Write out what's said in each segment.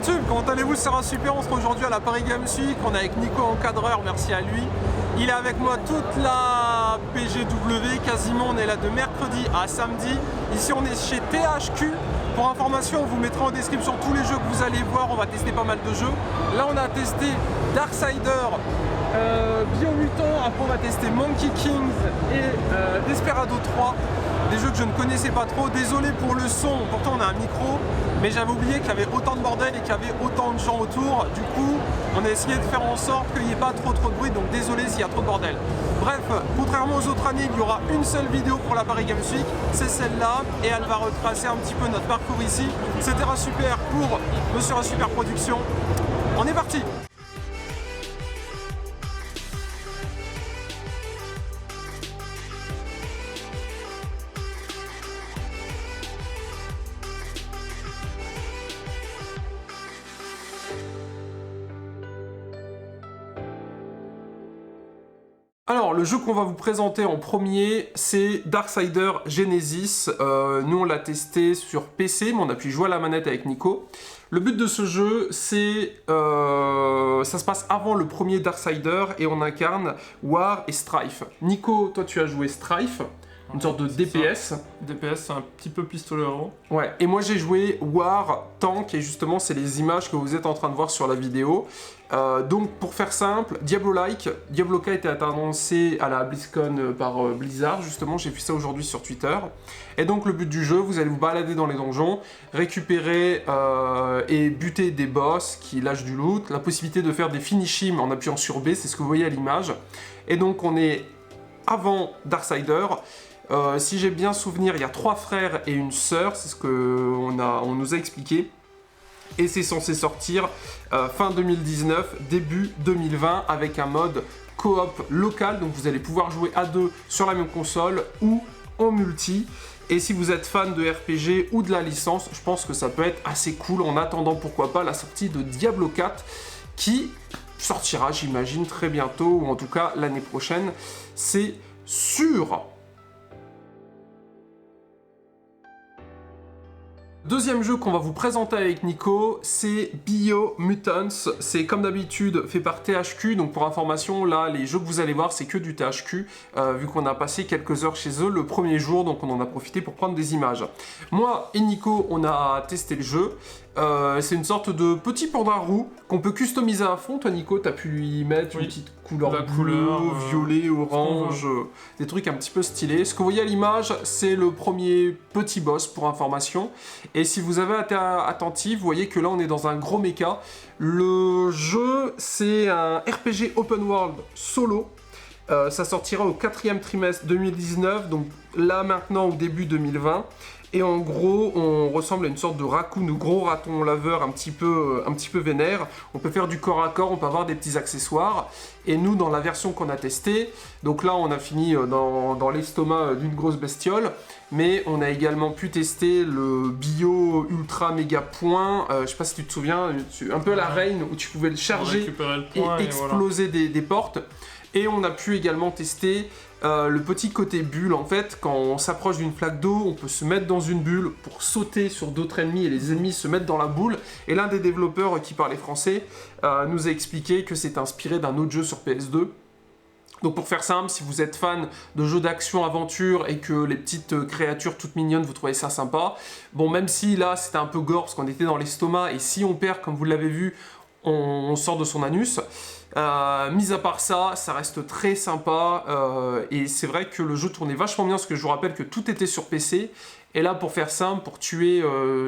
YouTube, comment allez-vous? C'est un super, on se retrouve aujourd'hui à la Paris Games Week, on est avec Nico encadreur, merci à lui. Il est avec moi toute la PGW, quasiment on est là de mercredi à samedi. Ici on est chez THQ, pour information on vous mettra en description tous les jeux que vous allez voir, on va tester pas mal de jeux. Là on a testé Darksider, Biomutant, après on va tester Monkey Kings et Desperado 3. Des jeux que je ne connaissais pas trop, désolé pour le son, pourtant on a un micro, mais j'avais oublié qu'il y avait autant de bordel et qu'il y avait autant de gens autour. Du coup, on a essayé de faire en sorte qu'il n'y ait pas trop de bruit, donc désolé s'il y a trop de bordel. Bref, contrairement aux autres années, il y aura une seule vidéo pour la Paris Games Week, c'est celle-là, et elle va retracer un petit peu notre parcours ici. C'était un super pour Monsieur un Super Production. On est parti! Alors, le jeu qu'on va vous présenter en premier, c'est Darksider Genesis. Nous, on l'a testé sur PC, mais on a pu jouer à la manette avec Nico. Le but de ce jeu, c'est... ça se passe avant le premier Darksider et on incarne War et Strife. Nico, toi, tu as joué Strife, une sorte de DPS. DPS, c'est un petit peu pistolero. Ouais, et moi j'ai joué War Tank, et justement c'est les images que vous êtes en train de voir sur la vidéo. Donc pour faire simple, Diablo-K était annoncé à la BlizzCon par Blizzard, justement j'ai vu ça aujourd'hui sur Twitter. Et donc le but du jeu, vous allez vous balader dans les donjons, récupérer et buter des boss qui lâchent du loot, la possibilité de faire des finishing en appuyant sur B, c'est ce que vous voyez à l'image. Et donc on est avant Darksider. Si j'ai bien souvenir, il y a 3 frères et une sœur, c'est ce qu'on nous a expliqué. Et c'est censé sortir fin 2019, début 2020, avec un mode coop local. Donc vous allez pouvoir jouer à 2 sur la même console ou en multi. Et si vous êtes fan de RPG ou de la licence, je pense que ça peut être assez cool en attendant, pourquoi pas, la sortie de Diablo 4 qui sortira, j'imagine, très bientôt, ou en tout cas l'année prochaine. C'est sûr. Deuxième jeu qu'on va vous présenter avec Nico, c'est Biomutants. C'est comme d'habitude fait par THQ, donc pour information, là, les jeux que vous allez voir, c'est que du THQ, vu qu'on a passé quelques heures chez eux le premier jour, donc on en a profité pour prendre des images. Moi et Nico, on a testé le jeu. C'est une sorte de petit panda roux qu'on peut customiser à fond. Toi Nico, t'as pu lui mettre une petite couleur bleue, violet, orange, des trucs un petit peu stylés. Ce que vous voyez à l'image, c'est le premier petit boss pour information. Et si vous avez été attentif, vous voyez que là on est dans un gros mecha. Le jeu, c'est un RPG open world solo. Ça sortira au 4e trimestre 2019, donc là maintenant au début 2020. Et en gros, on ressemble à une sorte de raccoon, de gros raton laveur un petit peu vénère. On peut faire du corps à corps, on peut avoir des petits accessoires. Et nous, dans la version qu'on a testée, donc là, on a fini dans l'estomac d'une grosse bestiole. Mais on a également pu tester le bio ultra méga point. Je sais pas si tu te souviens, un peu à la Reign, où tu pouvais le charger et exploser voilà. des portes. Et on a pu également tester le petit côté bulle. En fait, quand on s'approche d'une flaque d'eau, on peut se mettre dans une bulle pour sauter sur d'autres ennemis et les ennemis se mettent dans la boule. Et l'un des développeurs qui parlait français nous a expliqué que c'est inspiré d'un autre jeu sur PS2. Donc pour faire simple, si vous êtes fan de jeux d'action-aventure et que les petites créatures toutes mignonnes, vous trouvez ça sympa, bon, même si là c'était un peu gore parce qu'on était dans l'estomac et si on perd, comme vous l'avez vu, on sort de son anus. Mis à part ça, ça reste très sympa et c'est vrai que le jeu tournait vachement bien parce que je vous rappelle que tout était sur PC. Et là, pour faire simple, pour tuer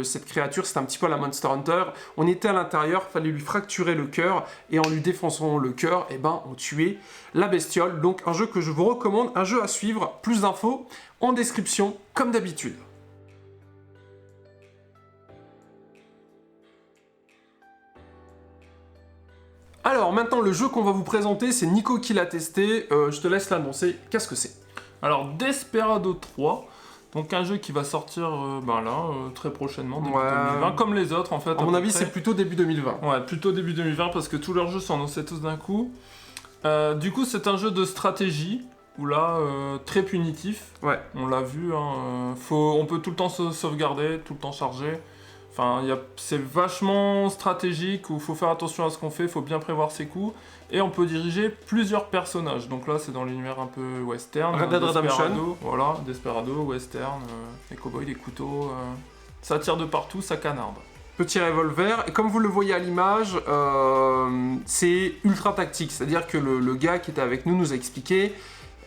cette créature, c'était un petit peu à la Monster Hunter. On était à l'intérieur, il fallait lui fracturer le cœur et en lui défonçant le cœur, eh ben, on tuait la bestiole. Donc un jeu que je vous recommande, un jeu à suivre. Plus d'infos en description, comme d'habitude. Alors maintenant le jeu qu'on va vous présenter, c'est Nico qui l'a testé, je te laisse l'annoncer, qu'est-ce que c'est? Alors Desperado 3, donc un jeu qui va sortir très prochainement, début 2020, comme les autres en fait. À mon avis c'est plutôt début 2020. Ouais, plutôt début 2020 parce que tous leurs jeux sont annoncés tous d'un coup. Du coup c'est un jeu de stratégie, où là, très punitif, on l'a vu, hein, on peut tout le temps se sauvegarder, tout le temps charger. Enfin, c'est vachement stratégique, où il faut faire attention à ce qu'on fait, il faut bien prévoir ses coups. Et on peut diriger plusieurs personnages. Donc là, c'est dans l'univers un peu western. Red Dead Redemption. Voilà, Desperado, western, les cowboys, les couteaux. Ça tire de partout, ça canarde. Petit revolver, et comme vous le voyez à l'image, c'est ultra tactique, c'est-à-dire que le gars qui était avec nous a expliqué,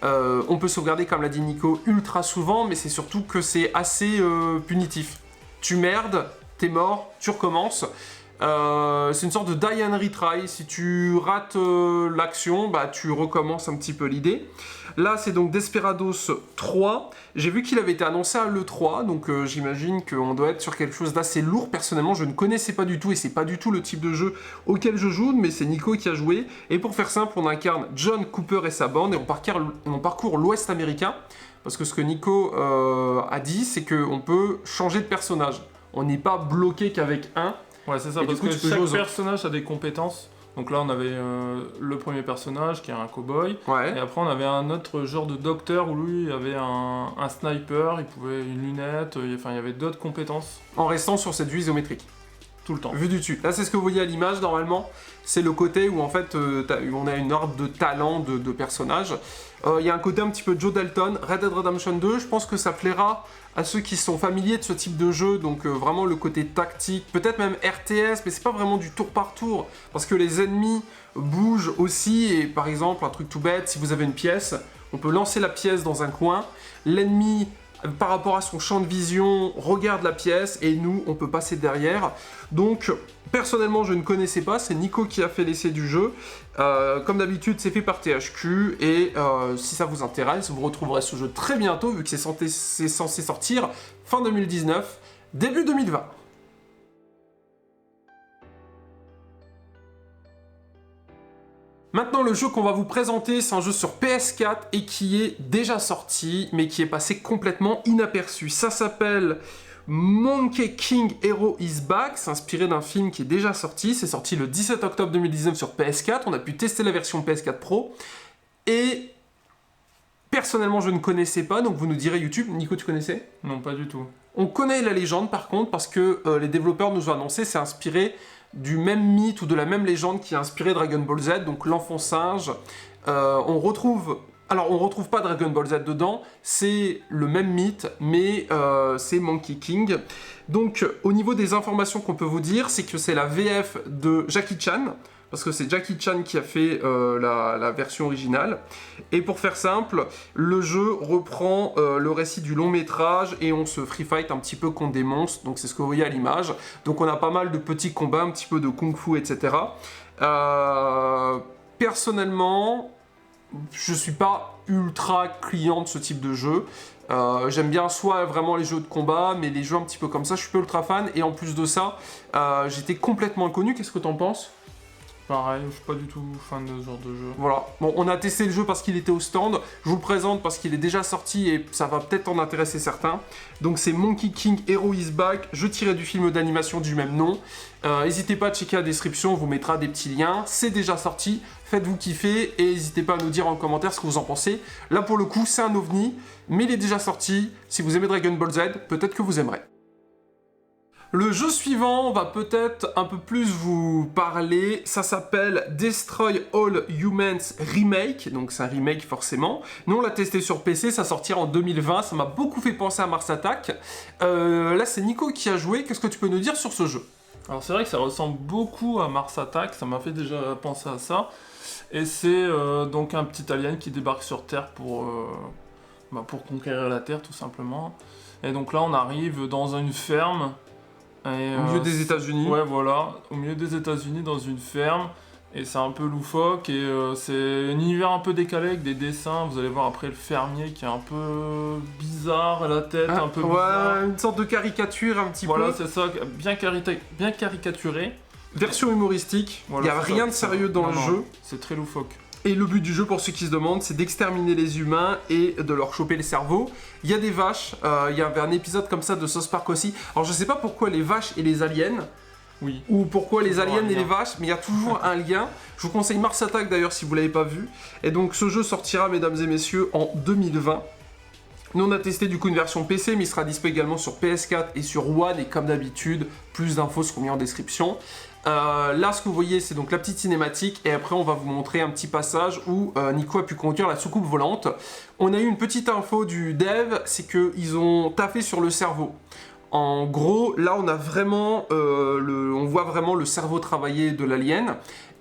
on peut sauvegarder, comme l'a dit Nico, ultra souvent, mais c'est surtout que c'est assez punitif. Tu merdes, t'es mort, tu recommences. C'est une sorte de die and retry. Si tu rates l'action, bah, tu recommences un petit peu l'idée. Là, c'est donc Desperados 3. J'ai vu qu'il avait été annoncé à l'E3, donc j'imagine qu'on doit être sur quelque chose d'assez lourd. Personnellement, je ne connaissais pas du tout, et c'est pas du tout le type de jeu auquel je joue, mais c'est Nico qui a joué. Et pour faire simple, on incarne John Cooper et sa bande, et on parcourt l'Ouest américain. Parce que ce que Nico a dit, c'est qu'on peut changer de personnage. On n'est pas bloqué qu'avec un. Ouais, c'est ça, et parce du coup, que chaque personnage a des compétences. Donc là, on avait le premier personnage qui est un cowboy. Ouais. Et après, on avait un autre genre de docteur où lui, il avait un sniper, il pouvait une lunette, il y avait d'autres compétences. En restant sur cette vue isométrique. Tout le temps. Vue du dessus. Là, c'est ce que vous voyez à l'image, normalement. C'est le côté où, en fait, on a une arbre de talent de personnages. Il y a un côté un petit peu Joe Dalton. Red Dead Redemption 2, je pense que ça plaira à ceux qui sont familiers de ce type de jeu. Donc, vraiment le côté tactique. Peut-être même RTS, mais c'est pas vraiment du tour par tour. Parce que les ennemis bougent aussi. Et par exemple, un truc tout bête, si vous avez une pièce, on peut lancer la pièce dans un coin. L'ennemi, par rapport à son champ de vision, regarde la pièce et nous, on peut passer derrière. Donc, personnellement, je ne connaissais pas, c'est Nico qui a fait l'essai du jeu. Comme d'habitude, c'est fait par THQ et si ça vous intéresse, vous retrouverez ce jeu très bientôt vu que c'est censé sortir fin 2019, début 2020. Maintenant, le jeu qu'on va vous présenter, c'est un jeu sur PS4 et qui est déjà sorti, mais qui est passé complètement inaperçu. Ça s'appelle Monkey King Hero is Back, c'est inspiré d'un film qui est déjà sorti. C'est sorti le 17 octobre 2019 sur PS4, on a pu tester la version PS4 Pro. Et personnellement, je ne connaissais pas, donc vous nous direz YouTube. Nico, tu connaissais ? Non, pas du tout. On connaît la légende par contre, parce que les développeurs nous ont annoncé, c'est inspiré du même mythe ou de la même légende qui a inspiré Dragon Ball Z, donc l'enfant singe. On retrouve pas Dragon Ball Z dedans, c'est le même mythe, mais c'est Monkey King. Donc au niveau des informations qu'on peut vous dire, c'est que c'est la VF de Jackie Chan, parce que c'est Jackie Chan qui a fait la version originale. Et pour faire simple, le jeu reprend le récit du long métrage et on se free fight un petit peu contre des monstres, donc c'est ce que vous voyez à l'image. Donc on a pas mal de petits combats, un petit peu de kung-fu, etc. Personnellement, je suis pas ultra client de ce type de jeu. J'aime bien soit vraiment les jeux de combat, mais les jeux un petit peu comme ça, je suis pas ultra fan. Et en plus de ça, j'étais complètement inconnu. Qu'est-ce que t'en penses ? Pareil, je suis pas du tout fan de ce genre de jeu. Voilà, bon, on a testé le jeu parce qu'il était au stand, je vous le présente parce qu'il est déjà sorti et ça va peut-être en intéresser certains. Donc c'est Monkey King Hero is Back, jeu tiré du film d'animation du même nom. N'hésitez pas à checker la description, on vous mettra des petits liens, c'est déjà sorti, faites-vous kiffer et n'hésitez pas à nous dire en commentaire ce que vous en pensez. Là pour le coup, c'est un ovni, mais il est déjà sorti, si vous aimez Dragon Ball Z, peut-être que vous aimerez. Le jeu suivant va peut-être un peu plus vous parler, ça s'appelle Destroy All Humans Remake, donc c'est un remake forcément. Nous on l'a testé sur PC, ça sortira en 2020, ça m'a beaucoup fait penser à Mars Attack. Là c'est Nico qui a joué, qu'est-ce que tu peux nous dire sur ce jeu ? Alors c'est vrai que ça ressemble beaucoup à Mars Attack, ça m'a fait déjà penser à ça. Et c'est donc un petit alien qui débarque sur Terre pour conquérir la Terre tout simplement. Et donc là on arrive dans une ferme. Et, au milieu des États-Unis. Ouais, voilà, au milieu des États-Unis, dans une ferme, et c'est un peu loufoque, et c'est un univers un peu décalé avec des dessins. Vous allez voir après le fermier qui est un peu bizarre, la tête un peu bizarre. Ouais, une sorte de caricature un petit peu. Voilà, c'est ça, bien caricaturé. Version humoristique, il n'y a rien de sérieux dans le jeu. C'est très loufoque. Et le but du jeu, pour ceux qui se demandent, c'est d'exterminer les humains et de leur choper le cerveau. Il y a des vaches, il y avait un épisode comme ça de South Park aussi. Alors je sais pas pourquoi les vaches et les aliens, oui. Ou pourquoi les aliens et les vaches, mais il y a toujours un lien. Je vous conseille Mars Attack d'ailleurs si vous l'avez pas vu. Et donc ce jeu sortira, mesdames et messieurs, en 2020. Nous on a testé du coup une version PC, mais il sera disponible également sur PS4 et sur One, et comme d'habitude, plus d'infos seront mises en description. Là, ce que vous voyez, c'est donc la petite cinématique, et après on va vous montrer un petit passage où Nico a pu conduire la soucoupe volante. On a eu une petite info du dev, c'est qu'ils ont taffé sur le cerveau. En gros, là on a vraiment, on voit vraiment le cerveau travailler de l'alien.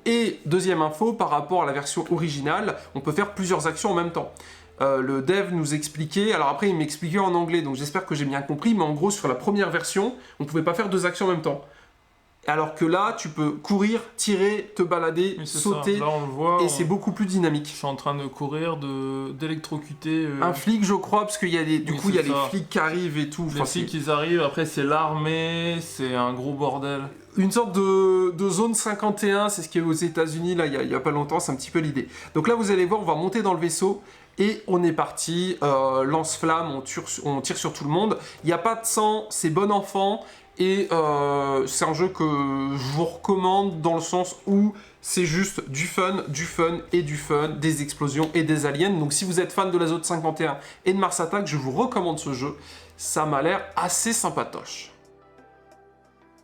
Et deuxième info, par rapport à la version originale, on peut faire plusieurs actions en même temps. Le dev nous expliquait, alors après il m'expliquait en anglais, donc j'espère que j'ai bien compris, mais en gros sur la première version, on ne pouvait pas faire deux actions en même temps. Alors que là, tu peux courir, tirer, te balader, sauter, là, on le voit, et c'est beaucoup plus dynamique. Je suis en train de courir, d'électrocuter... Un flic, je crois, parce qu'il y a des, du coup, il y a les flics qui arrivent et tout. Les flics, ils arrivent, après c'est l'armée, c'est un gros bordel. Une sorte de zone 51, c'est ce qu'il y a aux États-Unis là, il y a pas longtemps, c'est un petit peu l'idée. Donc là, vous allez voir, on va monter dans le vaisseau. Et on est parti, lance-flamme, on tire sur tout le monde. Il n'y a pas de sang, c'est bon enfant. Et c'est un jeu que je vous recommande dans le sens où c'est juste du fun et du fun, des explosions et des aliens. Donc si vous êtes fan de la zone 51 et de Mars Attack, je vous recommande ce jeu. Ça m'a l'air assez sympatoche.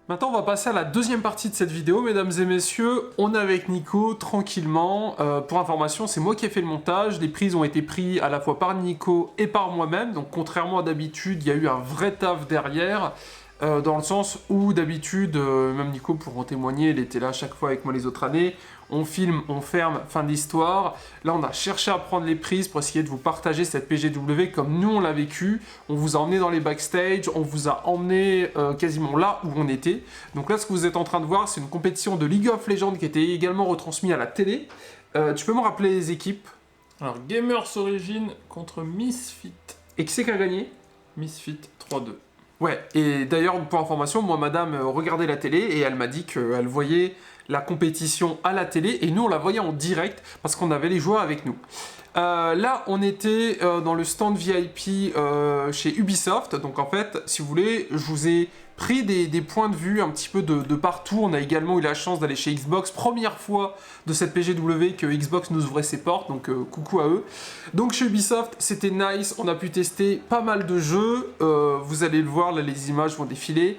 Maintenant, on va passer à la deuxième partie de cette vidéo, mesdames et messieurs. On est avec Nico, tranquillement. Pour information, c'est moi qui ai fait le montage. Les prises ont été prises à la fois par Nico et par moi-même. Donc, contrairement à d'habitude, il y a eu un vrai taf derrière. Dans le sens où d'habitude, même Nico pourra en témoigner, il était là à chaque fois avec moi les autres années, on filme, on ferme, fin de l'histoire. Là on a cherché à prendre les prises pour essayer de vous partager cette PGW comme nous on l'a vécu. On vous a emmené dans les backstage, on vous a emmené quasiment là où on était. Donc là ce que vous êtes en train de voir, c'est une compétition de League of Legends qui était également retransmise à la télé. Tu peux me rappeler les équipes? Alors Gamers Origin contre Misfit. Et qui c'est qui a gagné? Misfit 3-2. Ouais, et d'ailleurs, pour information, moi, madame regardait la télé et elle m'a dit qu'elle voyait la compétition à la télé et nous, on la voyait en direct parce qu'on avait les joueurs avec nous. Là, on était dans le stand VIP chez Ubisoft. Donc, en fait, si vous voulez, je vous ai pris des points de vue un petit peu de partout. On a également eu la chance d'aller chez Xbox. Première fois de cette PGW que Xbox nous ouvrait ses portes. Donc, coucou à eux. Donc, chez Ubisoft, c'était nice. On a pu tester pas mal de jeux. Vous allez le voir, là, les images vont défiler.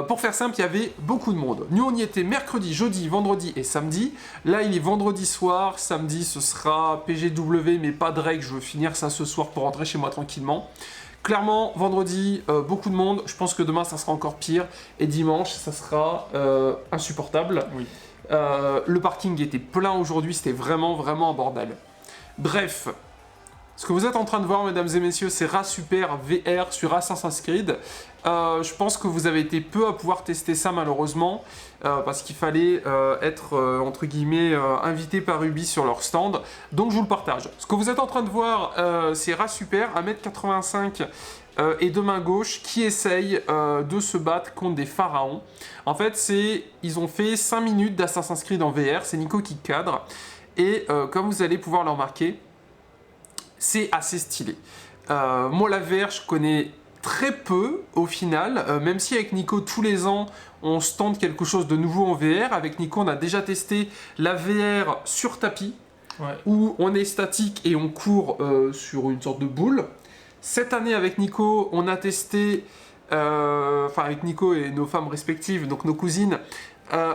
Pour faire simple, il y avait beaucoup de monde. Nous, on y était mercredi, jeudi, vendredi et samedi. Là, il est vendredi soir. Samedi, ce sera PGW, mais pas de règles. Je veux finir ça ce soir pour rentrer chez moi tranquillement. Clairement, vendredi, beaucoup de monde. Je pense que demain, ça sera encore pire. Et dimanche, ça sera insupportable. Oui. Le parking était plein aujourd'hui. C'était vraiment un bordel. Bref. Ce que vous êtes en train de voir, mesdames et messieurs, c'est Rasuper VR sur Assassin's Creed. Je pense que vous avez été peu à pouvoir tester ça, malheureusement, parce qu'il fallait être, entre guillemets, invité par Ubi sur leur stand. Donc, je vous le partage. Ce que vous êtes en train de voir, c'est Rasuper, 1m85 et de main gauche, qui essaye de se battre contre des pharaons. En fait, ils ont fait 5 minutes d'Assassin's Creed en VR. C'est Nico qui cadre. Et comme vous allez pouvoir le remarquer, c'est assez stylé. Moi, la VR, je connais très peu au final, même si avec Nico, tous les ans, on se tente quelque chose de nouveau en VR. Avec Nico, on a déjà testé la VR sur tapis, où on est statique et on court sur une sorte de boule. Cette année, avec Nico, on a testé, avec Nico et nos femmes respectives, donc nos cousines,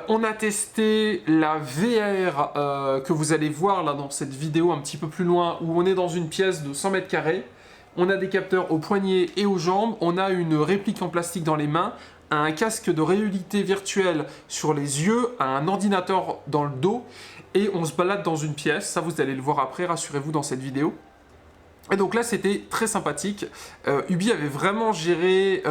on a testé la VR que vous allez voir là dans cette vidéo un petit peu plus loin, où on est dans une pièce de 100 mètres carrés. On a des capteurs aux poignets et aux jambes, on a une réplique en plastique dans les mains, un casque de réalité virtuelle sur les yeux, un ordinateur dans le dos, et on se balade dans une pièce. Ça, vous allez le voir après, rassurez-vous, dans cette vidéo. Et donc là, c'était très sympathique. Ubi avait vraiment géré,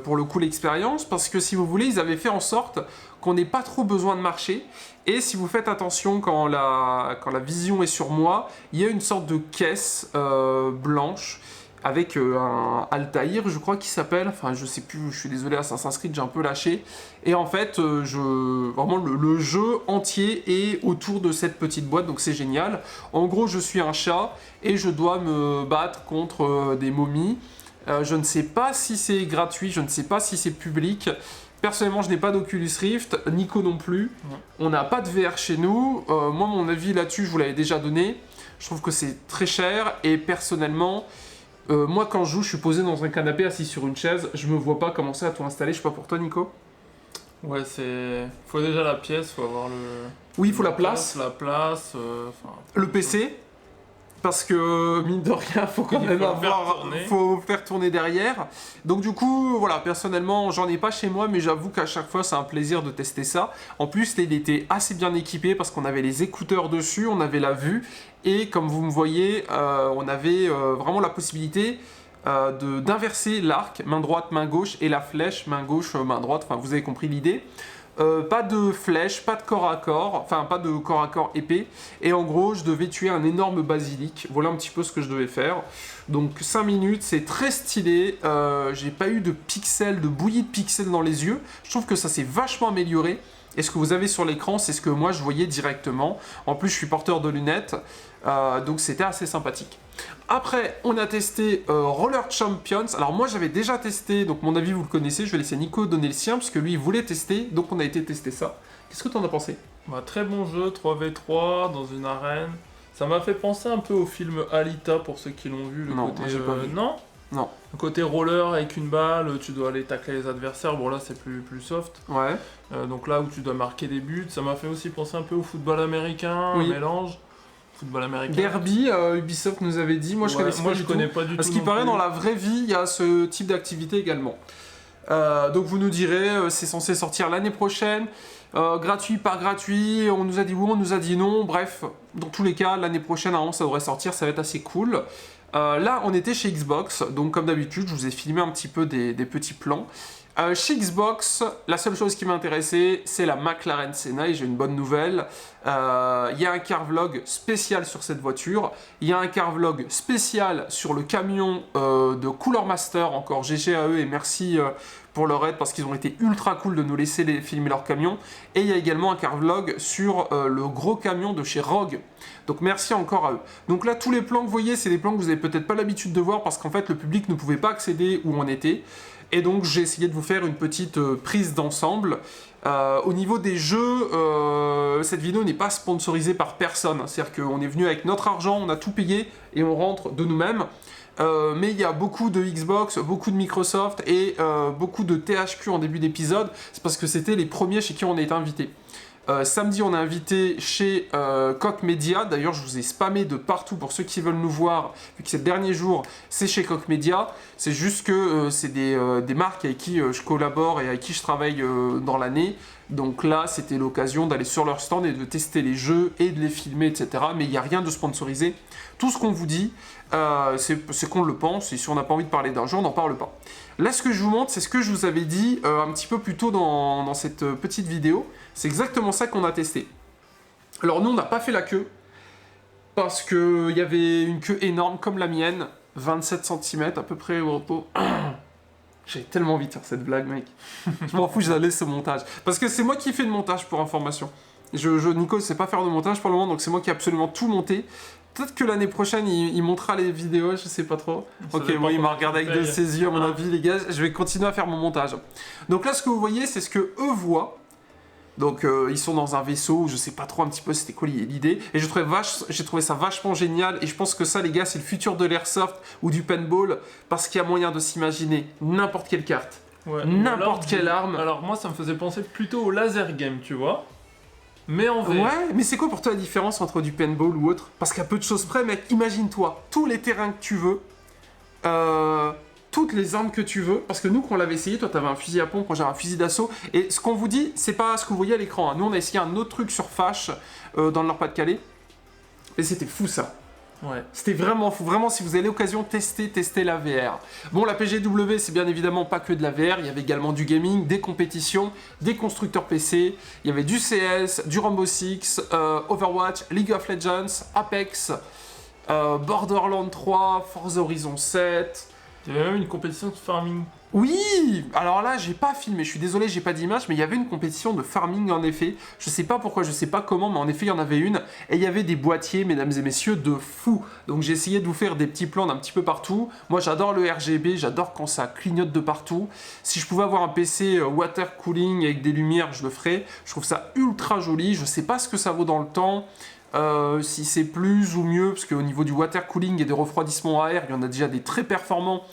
pour le coup, l'expérience, parce que si vous voulez, ils avaient fait en sorte qu'on n'ait pas trop besoin de marcher. Et si vous faites attention, quand la vision est sur moi, il y a une sorte de caisse blanche avec un Altaïr, je crois qu'il s'appelle. Enfin, je sais plus, je suis désolé, Assassin's Creed, j'ai un peu lâché. Et en fait, vraiment, le jeu entier est autour de cette petite boîte, donc c'est génial. En gros, je suis un chat et je dois me battre contre des momies. Je ne sais pas si c'est gratuit, je ne sais pas si c'est public. Personnellement, je n'ai pas d'Oculus Rift, Nico non plus. On n'a pas de VR chez nous. Moi, mon avis là-dessus, je vous l'avais déjà donné. Je trouve que c'est très cher et personnellement, Moi, quand je joue, je suis posé dans un canapé, assis sur une chaise. Je me vois pas commencer à tout installer. Je sais pas pour toi, Nico. Ouais, faut déjà la pièce, faut avoir le... Oui, il faut la place. La place, Le PC. Parce que, mine de rien, faut quand même faut faire tourner derrière. Donc du coup, voilà, personnellement, j'en ai pas chez moi, mais j'avoue qu'à chaque fois, c'est un plaisir de tester ça. En plus, il était assez bien équipé parce qu'on avait les écouteurs dessus, on avait la vue, et comme vous me voyez, on avait vraiment la possibilité d'inverser l'arc, main droite, main gauche, et la flèche, main gauche, main droite, enfin vous avez compris l'idée. Pas de flèche, pas de corps à corps, enfin pas de corps à corps épais, et en gros je devais tuer un énorme basilic, voilà un petit peu ce que je devais faire. Donc 5 minutes, c'est très stylé, j'ai pas eu de pixels, de bouillie de pixels dans les yeux, je trouve que ça s'est vachement amélioré, et ce que vous avez sur l'écran c'est ce que moi je voyais directement, en plus je suis porteur de lunettes, donc c'était assez sympathique. Après, on a testé Roller Champions. Alors moi, j'avais déjà testé, donc mon avis, vous le connaissez. Je vais laisser Nico donner le sien, parce que lui, il voulait tester, donc on a été tester ça. Qu'est-ce que tu en as pensé? Très bon jeu, 3v3, dans une arène. Ça m'a fait penser un peu au film Alita, pour ceux qui l'ont vu. Le non, côté, moi, j'ai pas vu. Non. Le côté roller avec une balle, tu dois aller tacler les adversaires. Bon, là, c'est plus soft. Ouais. Donc là où tu dois marquer des buts. Ça m'a fait aussi penser un peu au football américain, oui. Un mélange. Football américain. Derby, Ubisoft nous avait dit. Moi, je connais pas du tout. Parce qu'il paraît, dans la vraie vie, il y a ce type d'activité également. Donc vous nous direz, c'est censé sortir l'année prochaine. Gratuit, pas gratuit, on nous a dit oui, on nous a dit non. Bref, dans tous les cas, l'année prochaine, ça devrait sortir, ça va être assez cool. Là, on était chez Xbox, donc comme d'habitude, je vous ai filmé un petit peu des petits plans. Chez Xbox, la seule chose qui m'intéressait, c'est la McLaren Senna, et j'ai une bonne nouvelle. Il y a un car vlog spécial sur cette voiture. Il y a un car vlog spécial sur le camion de Cooler Master, encore GG à eux, et merci pour leur aide, parce qu'ils ont été ultra cool de nous laisser filmer leur camion. Et il y a également un car vlog sur le gros camion de chez Rogue. Donc merci encore à eux. Donc là, tous les plans que vous voyez, c'est des plans que vous n'avez peut-être pas l'habitude de voir, parce qu'en fait, le public ne pouvait pas accéder où on était. Et donc j'ai essayé de vous faire une petite prise d'ensemble. Au niveau des jeux, cette vidéo n'est pas sponsorisée par personne. C'est-à-dire qu'on est venu avec notre argent, on a tout payé et on rentre de nous-mêmes. Mais il y a beaucoup de Xbox, beaucoup de Microsoft et beaucoup de THQ en début d'épisode. C'est parce que c'était les premiers chez qui on a été invités. Samedi, on a invité chez Koch Media. D'ailleurs, je vous ai spammé de partout pour ceux qui veulent nous voir, vu que c'est le dernier jour, c'est chez Koch Media. C'est juste que c'est des marques avec qui je collabore et avec qui je travaille dans l'année. Donc là, c'était l'occasion d'aller sur leur stand et de tester les jeux et de les filmer, etc. Mais il n'y a rien de sponsorisé. Tout ce qu'on vous dit, c'est qu'on le pense. Et si on n'a pas envie de parler d'un jeu, on n'en parle pas. Là, ce que je vous montre, c'est ce que je vous avais dit un petit peu plus tôt dans cette petite vidéo. C'est exactement ça qu'on a testé. Alors nous, on n'a pas fait la queue, parce qu'il y avait une queue énorme, comme la mienne, 27 cm à peu près au repos. J'ai tellement envie de faire cette blague, mec. Je m'en fous, je la laisse au montage. Parce que c'est moi qui fais le montage, pour information. Nico ne sait pas faire de montage pour le moment, donc c'est moi qui ai absolument tout monté. Peut-être que l'année prochaine, il montera les vidéos, je sais pas trop. Ok, moi, il m'a regardé avec de ses yeux, à mon avis, les gars. Je vais continuer à faire mon montage. Donc là, ce que vous voyez, c'est ce que eux voient. Donc ils sont dans un vaisseau, je sais pas trop un petit peu c'était quoi l'idée. Et j'ai trouvé ça vachement génial. Et je pense que ça, les gars, c'est le futur de l'airsoft ou du paintball. Parce qu'il y a moyen de s'imaginer n'importe quelle carte, n'importe quelle arme. Alors moi, ça me faisait penser plutôt au laser game, tu vois. Mais en vrai. Ouais, mais c'est quoi pour toi la différence entre du paintball ou autre? Parce qu'à peu de choses près, mec, imagine-toi tous les terrains que tu veux. Toutes les armes que tu veux, parce que nous quand on l'avait essayé, toi t'avais un fusil à pompe, moi j'avais un fusil d'assaut, et ce qu'on vous dit, c'est pas ce que vous voyez à l'écran, hein. Nous on a essayé un autre truc sur Fash, dans le Nord-Pas-de-Calais, et c'était fou ça. Ouais. C'était vraiment fou, vraiment si vous avez l'occasion, testez la VR. Bon, la PGW c'est bien évidemment pas que de la VR, il y avait également du gaming, des compétitions, des constructeurs PC, il y avait du CS, du Rainbow Six, Overwatch, League of Legends, Apex, Borderlands 3, Forza Horizon 7... Il y avait même une compétition de farming. Oui, alors là, j'ai pas filmé, je suis désolé, j'ai pas d'image, mais il y avait une compétition de farming en effet. Je sais pas pourquoi, je sais pas comment, mais en effet, il y en avait une. Et il y avait des boîtiers, mesdames et messieurs, de fou. Donc j'ai essayé de vous faire des petits plans d'un petit peu partout. Moi, j'adore le RGB, j'adore quand ça clignote de partout. Si je pouvais avoir un PC water cooling avec des lumières, je le ferais. Je trouve ça ultra joli. Je sais pas ce que ça vaut dans le temps. Si c'est plus ou mieux, parce qu'au niveau du water cooling et des refroidissements à air, il y en a déjà des très performants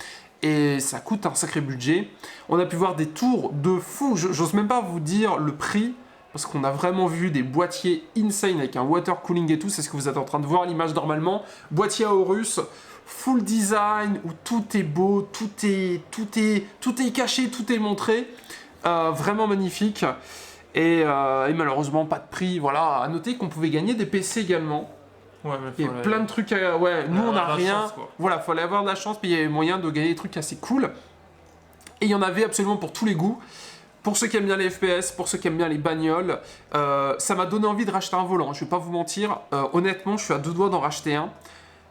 et ça coûte un sacré budget. On a pu voir des tours de fou, j'ose même pas vous dire le prix, parce qu'on a vraiment vu des boîtiers insane avec un water cooling et tout, c'est ce que vous êtes en train de voir à l'image normalement. Boîtier Aorus, full design, où tout est beau, tout est caché, tout est montré. Vraiment magnifique. Et malheureusement pas de prix. Voilà, à noter qu'on pouvait gagner des PC également. Ouais, mais Il y a plein de trucs à... Ouais, nous on n'a rien. Chance, quoi. Voilà, fallait avoir de la chance, mais il y avait moyen de gagner des trucs assez cool. Et il y en avait absolument pour tous les goûts. Pour ceux qui aiment bien les FPS, pour ceux qui aiment bien les bagnoles, ça m'a donné envie de racheter un volant, je vais pas vous mentir. Honnêtement, je suis à deux doigts d'en racheter un.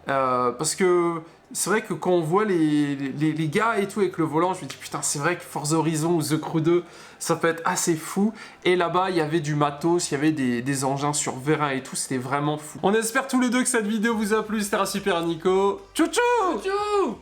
Parce que c'est vrai que quand on voit les gars et tout avec le volant, je me dis putain, c'est vrai que Forza Horizon ou The Crew 2, ça peut être assez fou. Et là-bas, il y avait du matos, il y avait des engins sur vérin et tout, c'était vraiment fou. On espère tous les deux que cette vidéo vous a plu, c'était un super Nico. Tchou tchou. Tchou.